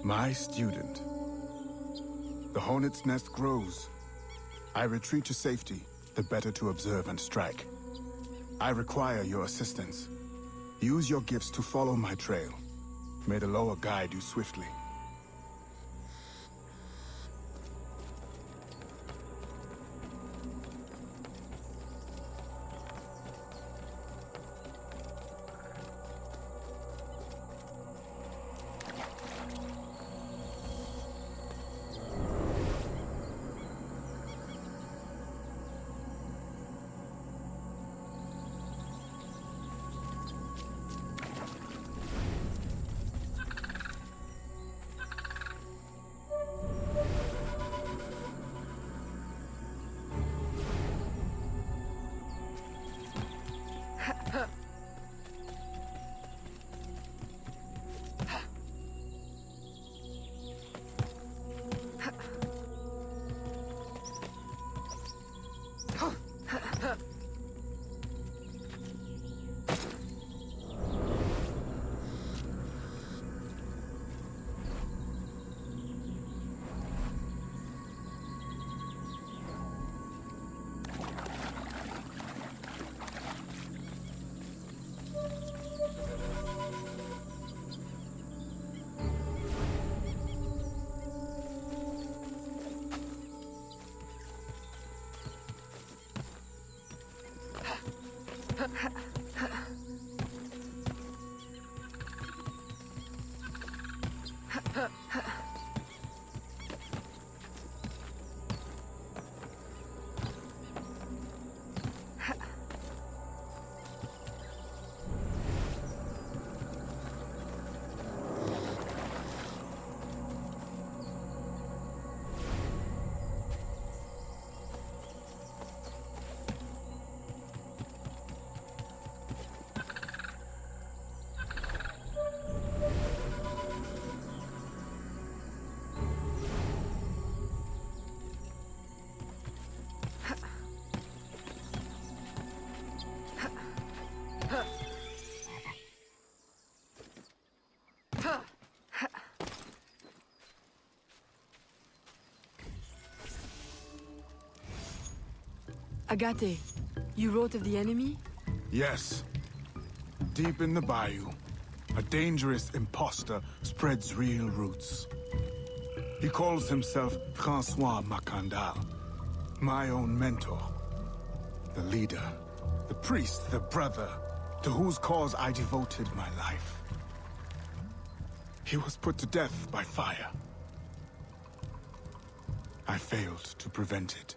My student. The hornet's nest grows. I retreat to safety, the better to observe and strike. I require your assistance. Use your gifts to follow my trail. May the lower guide you swiftly. Agate, you wrote of the enemy? Yes. Deep in the bayou, a dangerous imposter spreads real roots. He calls himself François Macandal, my own mentor. The leader, the priest, the brother, to whose cause I devoted my life. He was put to death by fire. I failed to prevent it.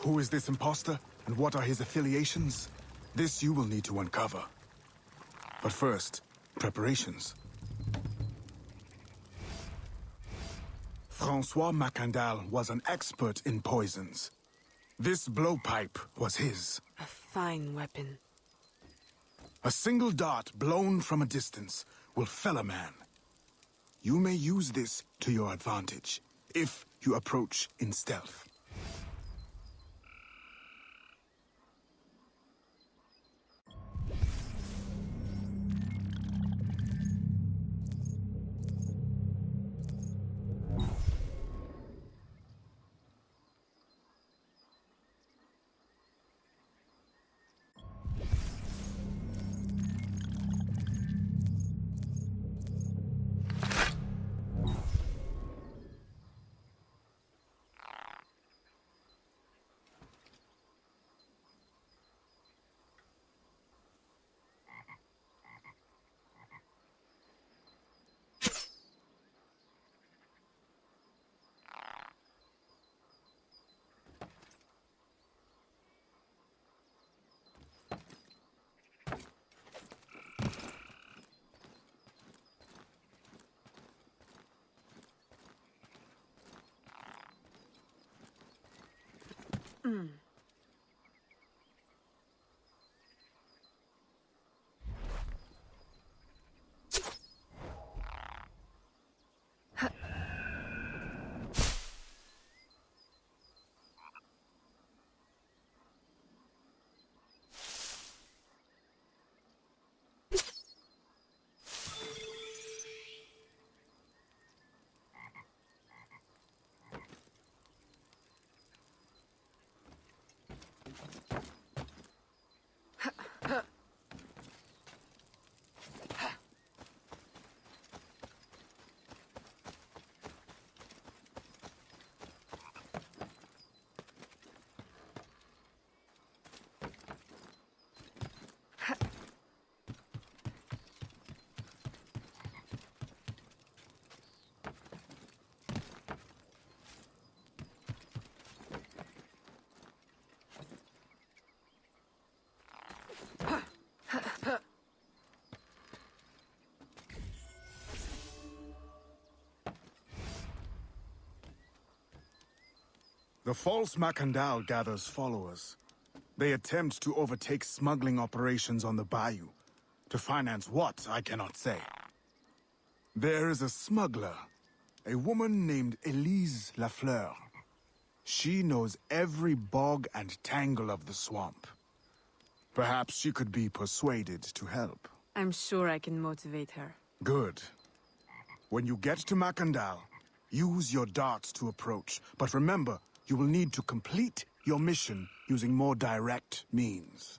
Who is this imposter, and what are his affiliations? This you will need to uncover. But first, preparations. François Macandal was an expert in poisons. This blowpipe was his. A fine weapon. A single dart blown from a distance will fell a man. You may use this to your advantage, if you approach in stealth. The false Macandal gathers followers. They attempt to overtake smuggling operations on the bayou. To finance what, I cannot say. There is a smuggler, a woman named Elise Lafleur. She knows every bog and tangle of the swamp. Perhaps she could be persuaded to help. I'm sure I can motivate her. Good. When you get to Macandal, use your darts to approach. But remember, you will need to complete your mission using more direct means.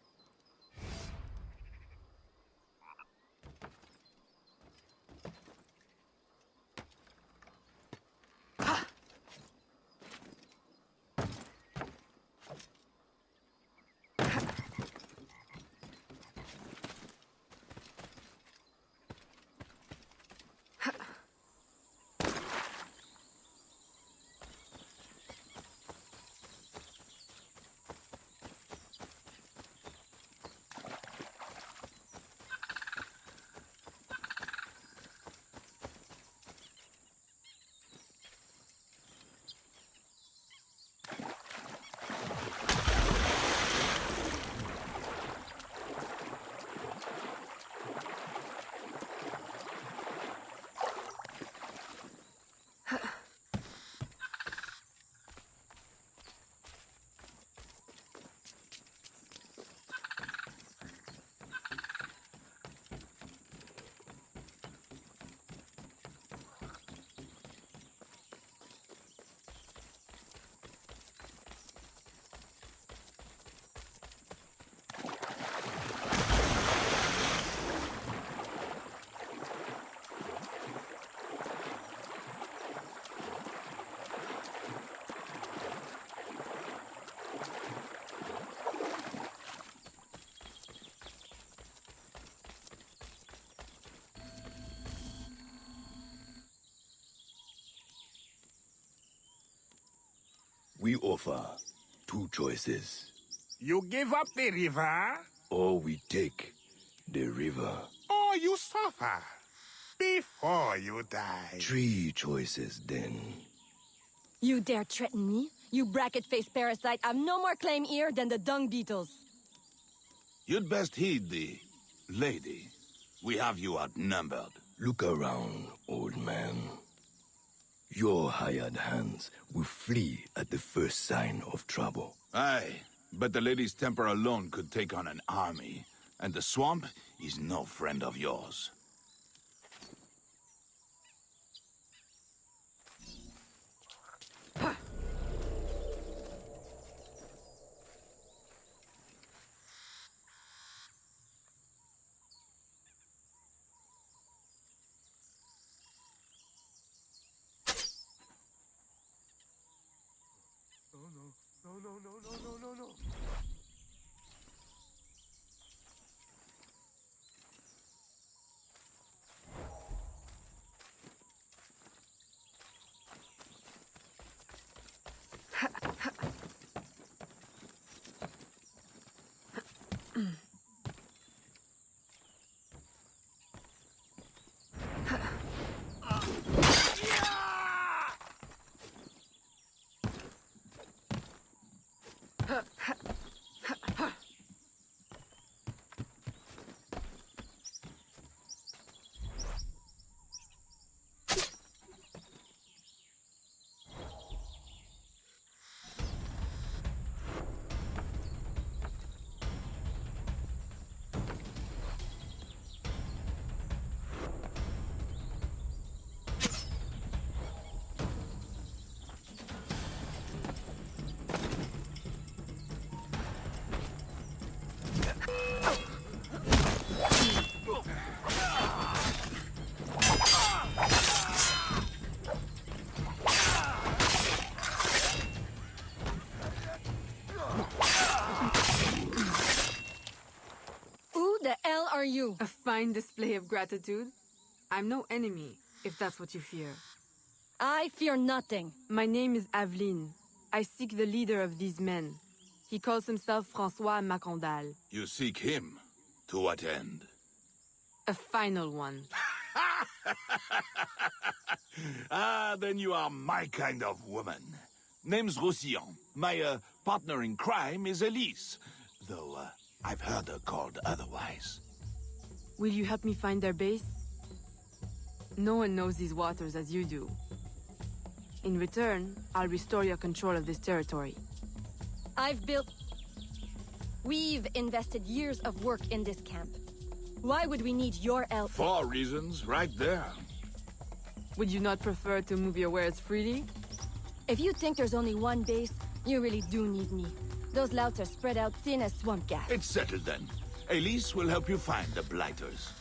We offer two choices. You give up the river, Or we take the river. or you suffer before you die. Three choices then. You dare threaten me? You bracket-faced parasite, I've no more claim here than the dung beetles. You'd best heed the lady. We have you outnumbered. Look around, old man. Your hired hands will flee at the first sign of trouble. Aye, but the lady's temper alone could take on an army. And the swamp is no friend of yours. No. Are you? A fine display of gratitude? I'm no enemy, if that's what you fear. I fear nothing. My name is Avelina. I seek the leader of these men. He calls himself François Macandal. You seek him? To what end? A final one. Ah, then you are my kind of woman. Name's Roussillon. My partner in crime is Elise, though I've heard her called otherwise. Will you help me find their base? No one knows these waters as you do. In return, I'll restore your control of this territory. We've invested years of work in this camp. Why would we need your help? 4 reasons, right there. Would you not prefer to move your wares freely? If you think there's only one base, you really do need me. Those louts are spread out thin as swamp gas. It's settled then. Elise will help you find the Blighters.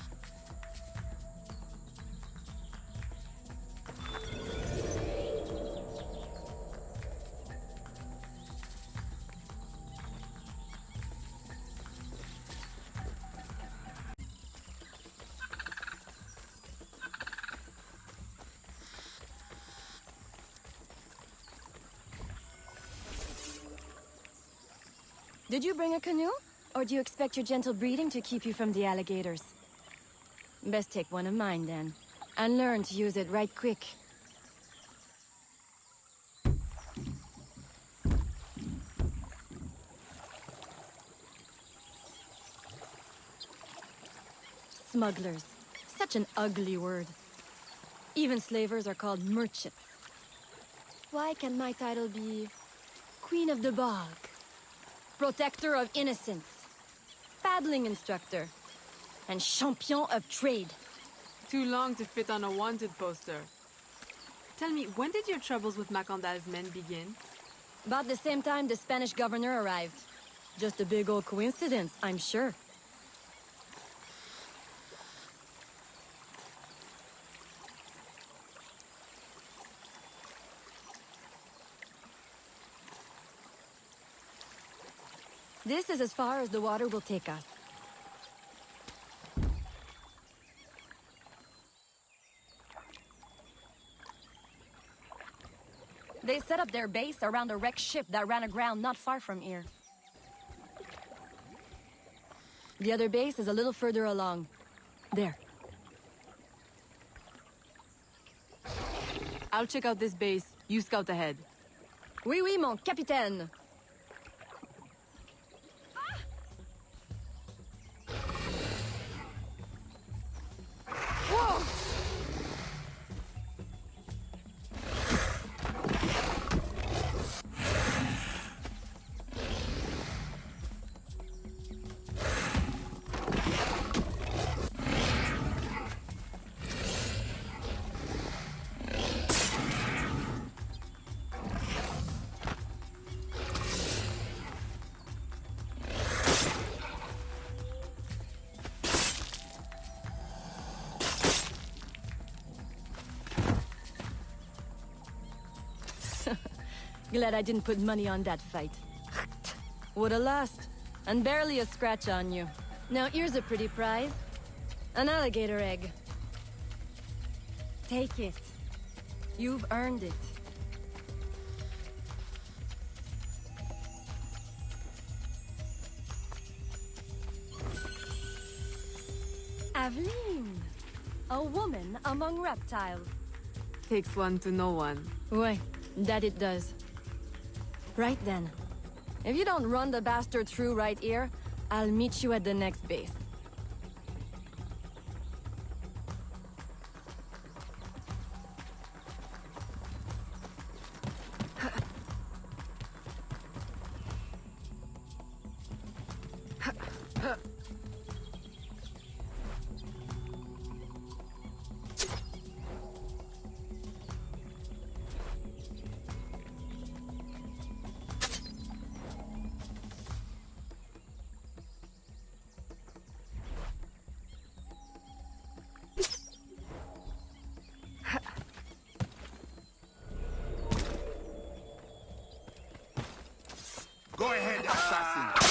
Did you bring a canoe? Or do you expect your gentle breeding to keep you from the alligators? Best take one of mine, then. And learn to use it right quick. Smugglers. Such an ugly word. Even slavers are called merchants. Why can't my title be... Queen of the Bog? Protector of innocence, paddling instructor, and champion of trade. Too long to fit on a wanted poster. Tell me, when did your troubles with Macandal's men begin? About the same time the Spanish governor arrived. Just a big old coincidence, I'm sure. This is as far as the water will take us. They set up their base around a wrecked ship that ran aground not far from here. The other base is a little further along. There. I'll check out this base. You scout ahead. Oui, oui, mon capitaine. Glad I didn't put money on that fight. Would have lost. And barely a scratch on you. Now here's a pretty prize. An alligator egg. Take it. You've earned it. Aveline. A woman among reptiles. Takes one to know one. Ouais, that it does. Right then. If you don't run the bastard through right here, I'll meet you at the next base. Go ahead, assassin.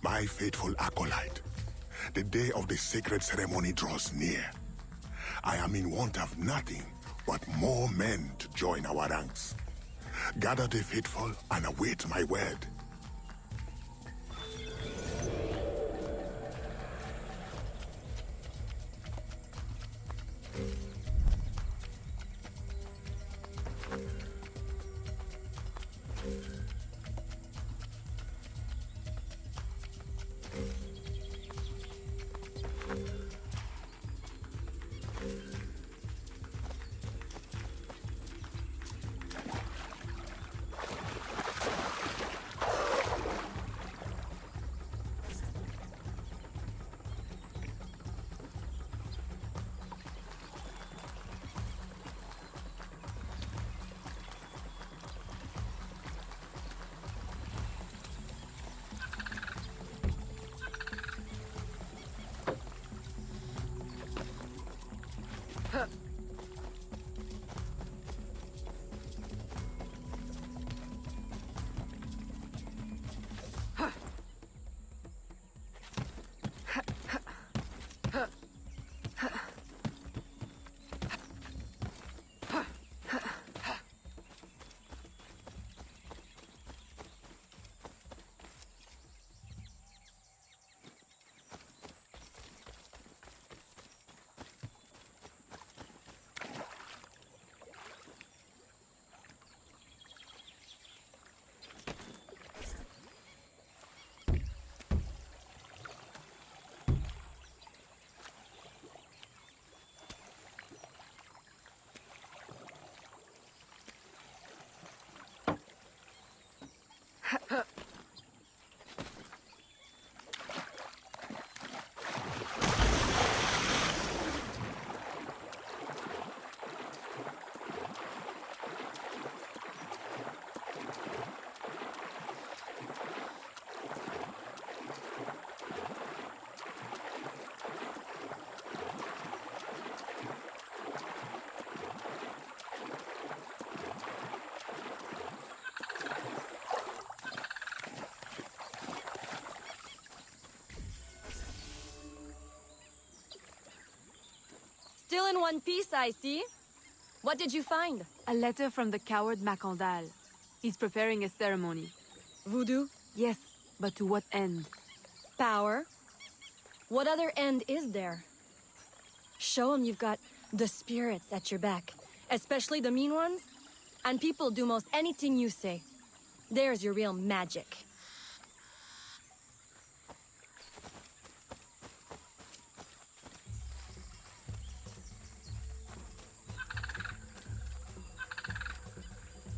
My faithful acolyte, the day of the sacred ceremony draws near. I am in want of nothing but more men to join our ranks. Gather the faithful and await my word. Still in one piece, I see. What did you find? A letter from the coward Macandal. He's preparing a ceremony. Voodoo? Yes, but to what end? Power? What other end is there? Show him you've got the spirits at your back, especially the mean ones, and people do most anything you say. There's your real magic.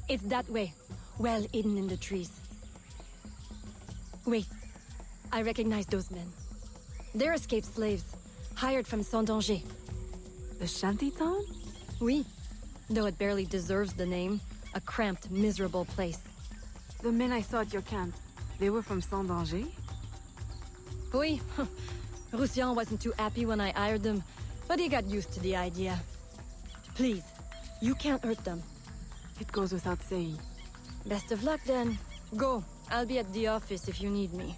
It's that way, well hidden in the trees. Wait, I recognize those men. They're escaped slaves, hired from Saint-Danger. The shantytown? Oui, though it barely deserves the name. A cramped, miserable place. The men I saw at your camp, they were from Saint-Danger? Oui, Roussillon wasn't too happy when I hired them, but he got used to the idea. Please, you can't hurt them. It goes without saying. Best of luck then. Go, I'll be at the office if you need me.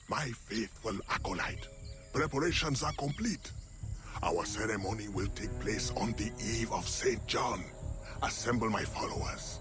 My faithful acolyte, preparations are complete. Our ceremony will take place on the eve of St. John. Assemble my followers.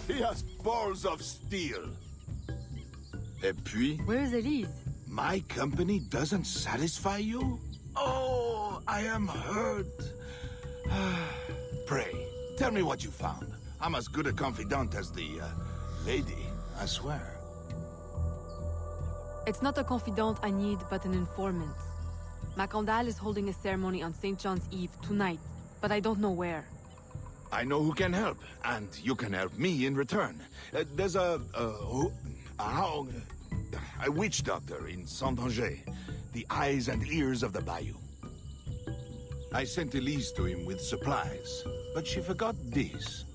He has balls of steel. Et puis, Where's Elise? my company doesn't satisfy you? Oh, I am hurt. Pray, tell me what you found. I'm as good a confidant as the lady, I swear. It's not a confidant I need, but an informant. Macandal is holding a ceremony on St. John's Eve tonight, but I don't know where. I know who can help, and you can help me in return. There's a witch doctor in Saint-Danger, the eyes and ears of the bayou. I sent Elise to him with supplies, but she forgot this.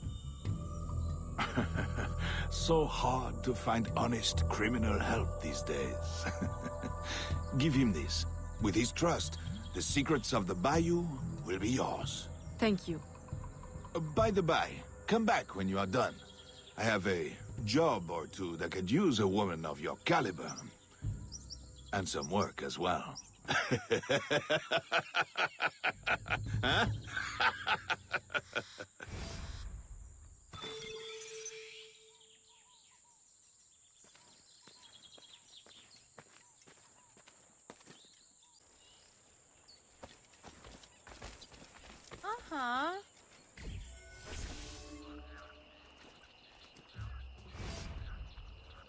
So hard to find honest criminal help these days. Give him this. With his trust, the secrets of the bayou will be yours. Thank you. By the by, come back when you are done. I have a job or two that could use a woman of your caliber. And some work as well. Huh?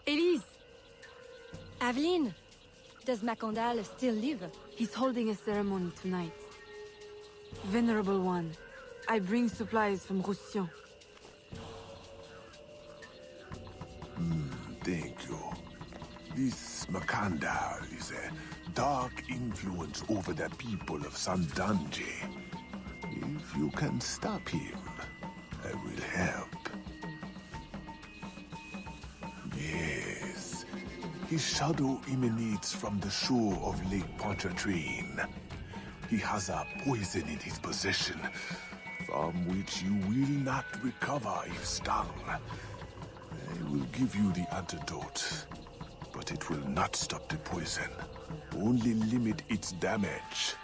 Elise! Aveline, does Macandal still live? He's holding a ceremony tonight. Venerable one, I bring supplies from Roussillon. Thank you. This Macandal is a dark influence over the people of Sandanje. If you can stop him, I will help. Yes. His shadow emanates from the shore of Lake Pontchartrain. He has a poison in his possession, from which you will not recover if stung. I will give you the antidote, but it will not stop the poison. Only limit its damage.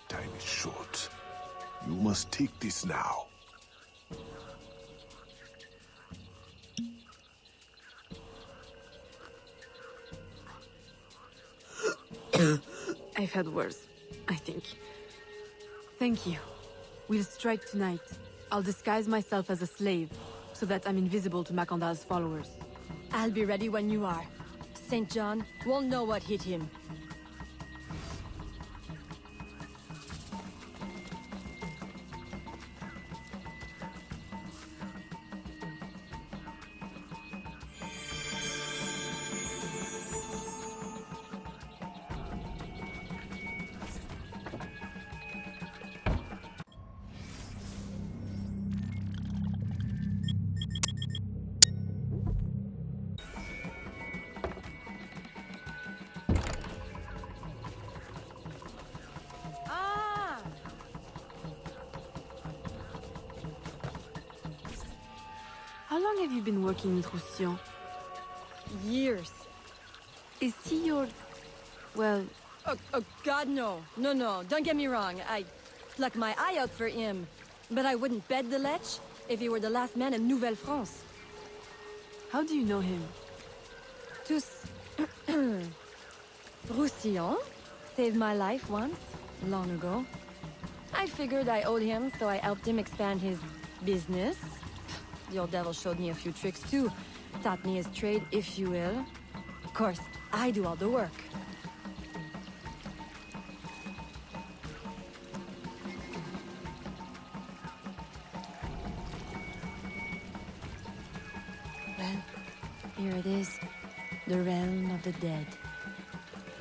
Time is short. You must take this now. I've had worse, I think. Thank you. We'll strike tonight. I'll disguise myself as a slave, so that I'm invisible to Macandal's followers. I'll be ready when you are. St. John won't know what hit him. How long have you been working with Roussillon? Years. Is he your... well... Oh, God, no. No, don't get me wrong. I'd pluck my eye out for him. But I wouldn't bet the lech if he were the last man in Nouvelle France. how do you know him? Tous Roussillon saved my life once, long ago. I figured I owed him, so I helped him expand his business. The old devil showed me a few tricks too. Taught me his trade, if you will. Of course, I do all the work. Well, here it is. The realm of the dead.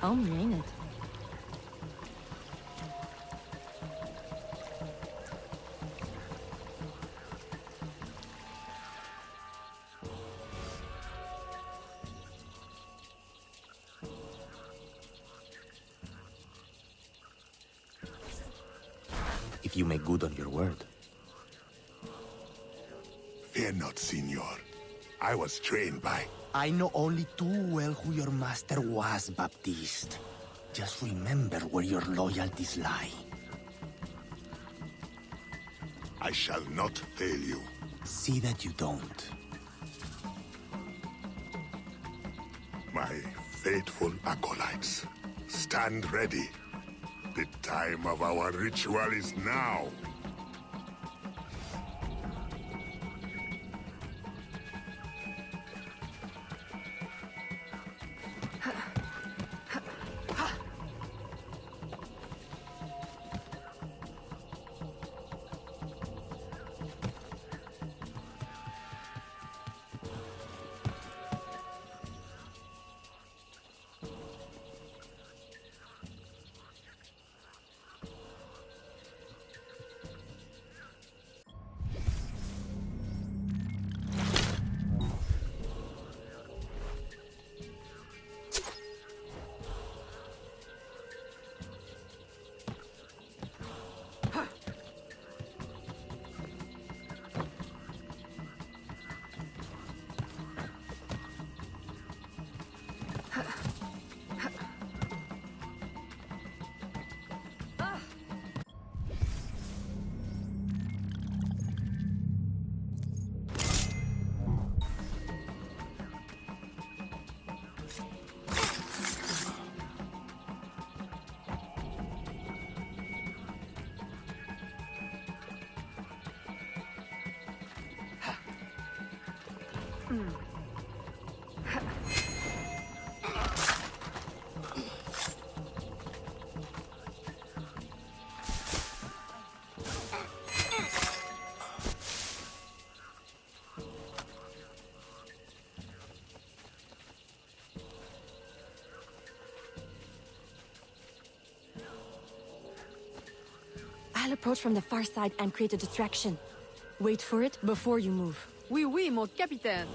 Homey, ain't it? If you make good on your word. Fear not, Signor. I was trained by... I know only too well who your master was, Baptiste. Just remember where your loyalties lie. I shall not fail you. See that you don't. My faithful acolytes, stand ready. The time of our ritual is now. I'll approach from the far side and create a distraction. Wait for it before you move. Oui, oui, mon capitaine.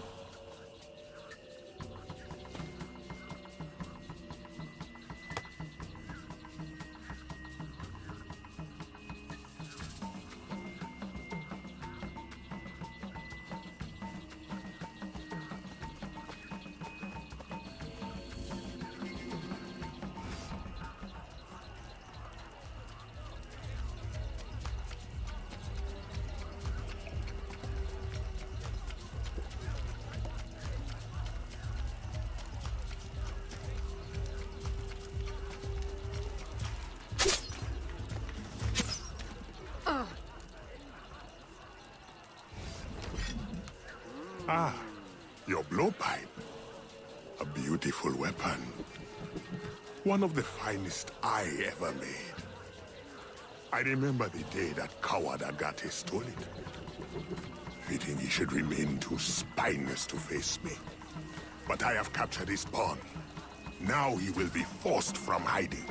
Ah, your blowpipe. A beautiful weapon. One of the finest I ever made. I remember the day that coward Agate stole it. Fitting he should remain too spineless to face me. But I have captured his pawn. Now he will be forced from hiding.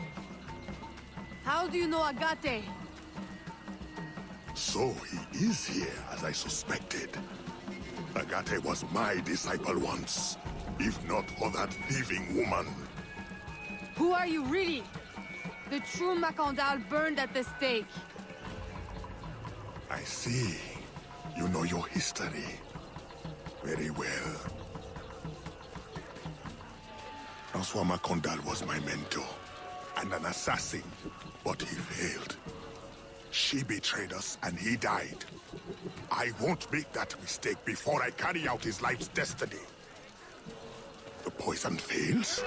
How do you know Agate? So he is here, as I suspected. Agate was my disciple once, if not for that thieving woman. Who are you really? The true Macandal burned at the stake. I see. You know your history. Very well. Francois Macandal was my mentor, and an assassin, but he failed. She betrayed us, and he died. I won't make that mistake before I carry out his life's destiny. The poison fails?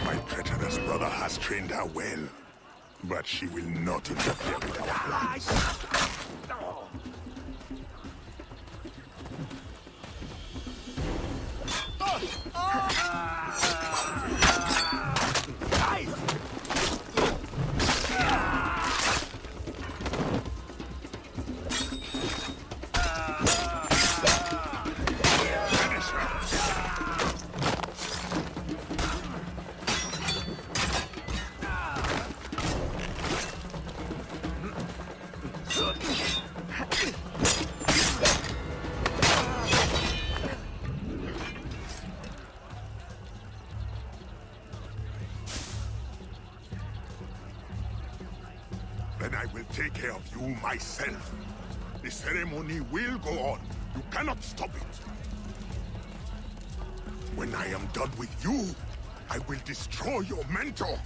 My treacherous brother has trained her well, but she will not interfere with our plans. Then I will take care of you myself. The ceremony will go on. You cannot stop it. When I am done with you, I will destroy your mentor.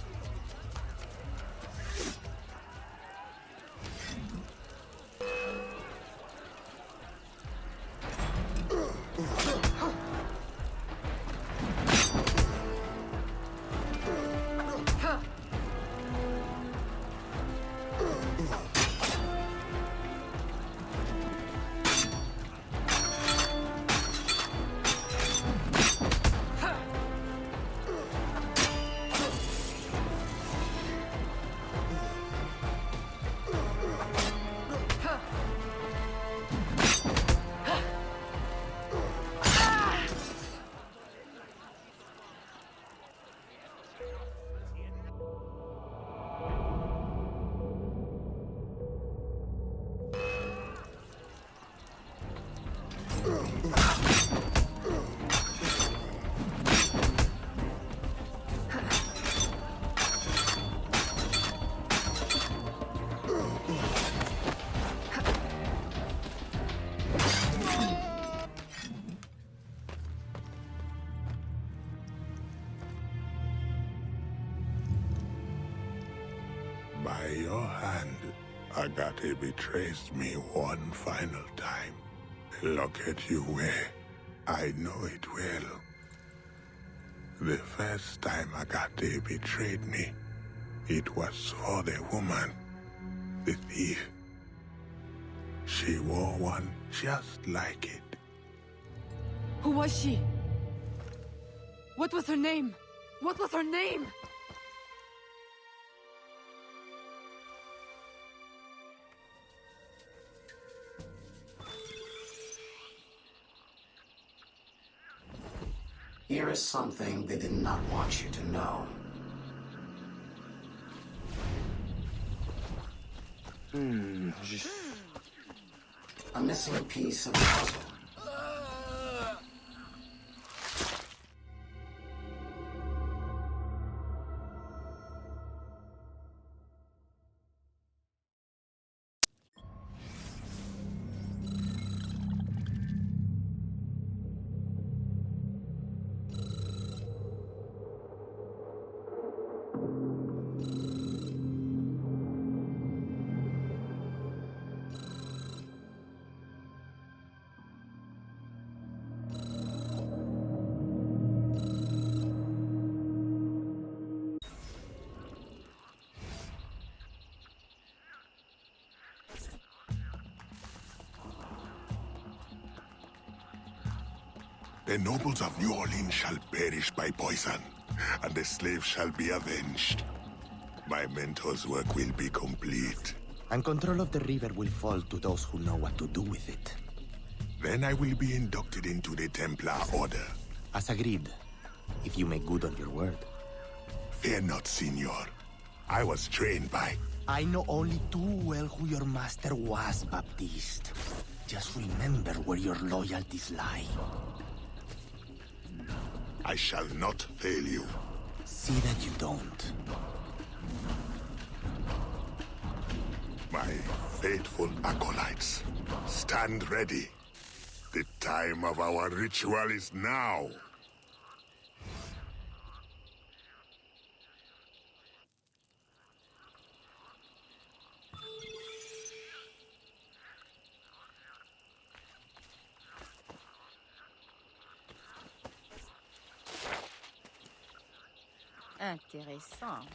By your hand, Agate betrays me one final time. Look at you where I know it well. The first time Agate betrayed me, it was for the woman, the thief. She wore one just like it. Who was she? What was her name? What was her name? Here is something they did not want you to know. A missing piece of the puzzle. The nobles of New Orleans shall perish by poison, and the slaves shall be avenged. My mentor's work will be complete. And control of the river will fall to those who know what to do with it. Then I will be inducted into the Templar Order. As agreed, if you make good on your word. Fear not, Signor. I was trained by... I know only too well who your master was, Baptiste. Just remember where your loyalties lie. I shall not fail you. See that you don't. My faithful acolytes, stand ready. The time of our ritual is now. Intéressant.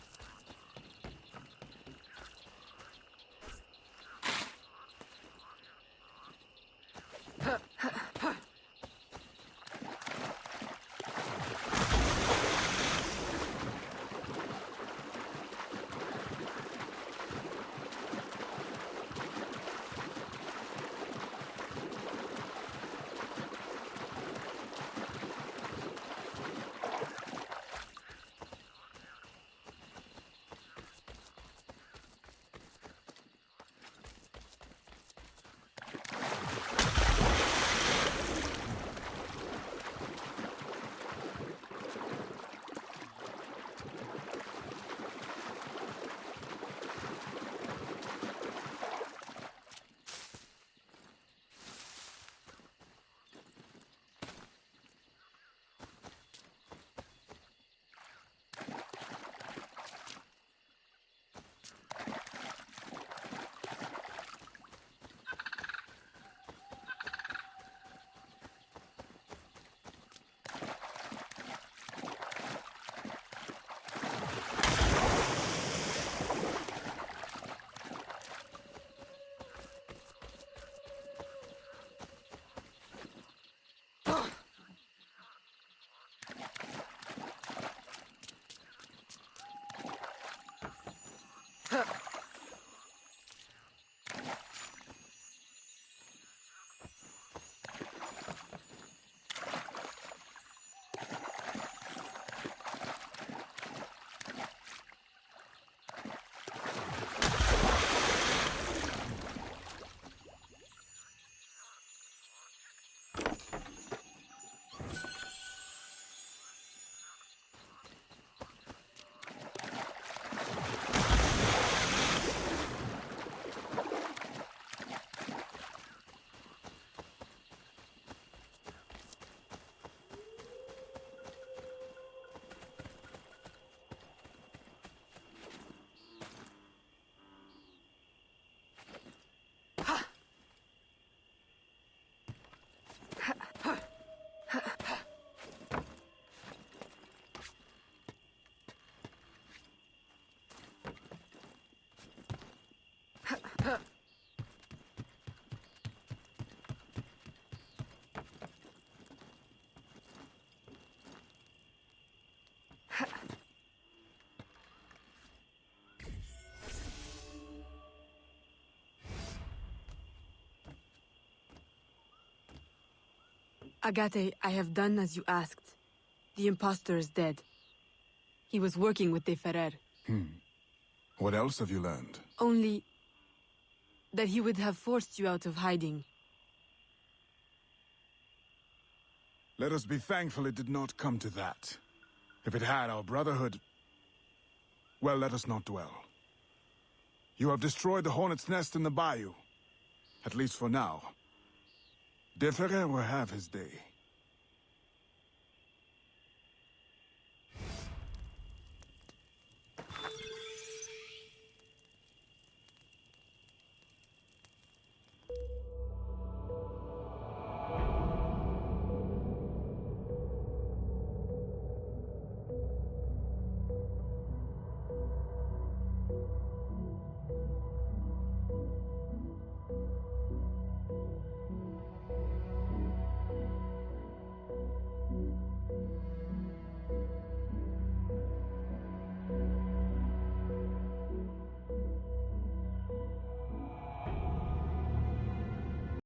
Agate, I have done as you asked. The impostor is dead. He was working with De Ferrer. What else have you learned? Only that he would have forced you out of hiding. Let us be thankful it did not come to that. If it had, our brotherhood... Well, let us not dwell. You have destroyed the hornet's nest in the bayou. At least for now. De Ferrer will have his day.